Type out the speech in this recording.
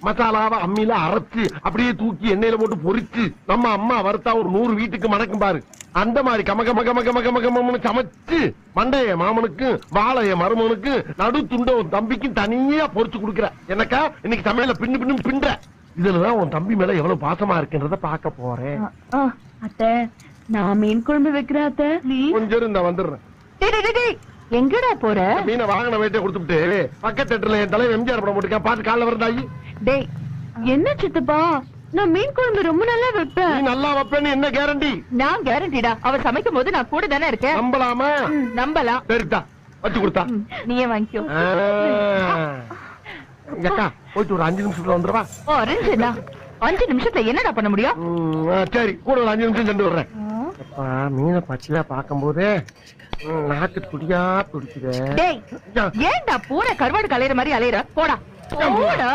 மசாலாவை அம்மியில அரைச்சு அப்படியே தூக்கி எண்ணெயில போட்டு பொரிச்சு நம்ம அம்மா வறுத்தா ஒரு 100 வீட்டுக்கு மணக்கும் பாரு. அந்த மாதிரி கம கம கம கம கம கம சமைச்சு மண்டைய மாமனுக்கு வாழைய மருமனுக்கு நடு துண்ட உன் தம்பிக்கு தனியா பொரிச்சு கொடுக்குற. எனக்கா இன்னைக்கு சமையல பின்னு பின்னு பின்ற. இதுலதான் உன் தம்பி மேல எவ்வளவு பாசமா இருக்குன்றத பாக்க போறேன். அத்தை நான் மீன் குழம்பு வைக்கிறேன் அத்தை. கொஞ்சம் இருந்தா வந்துடுறேன். எங்கடா போற? மீனை வாங்கின வேட்டை கொடுத்துட்டு பக்கத்து தேட்டர்ல என் தலைவர் எம்ஜிஆர் படம் போட்டுருக்கேன், பாத்து காலைல வரதாயி. டேய் என்ன சித்தப்பா, நான் மீன் குழம்பு ரொம்ப நல்லா வைப்பேன். நீ நல்லா வைப்பேன்னு என்ன கேரண்டி? நான் கேரண்டிடா, அவர் சமைக்கும் போது நான் கூட தானே இருக்கேன். நம்பலாமா? நம்பலாம். சரிதா வச்சு கொடுத்தா நீயே வாங்கிக்கோ. அக்கா போயிட்டு ஒரு 5 நிமிஷத்துல வந்துருவா. 5 நிமிஷத்துல என்னடா பண்ண முடியும்? சரி கூட ஒரு 5 நிமிஷம் சென்று வர்றேன். மீனை பச்சையா பாக்கும் போது நாக்கு துடியா துடிக்குது. ஏன்டா பூனை கருவாடு கலையிற மாதிரி அலையிற? போடா போடா.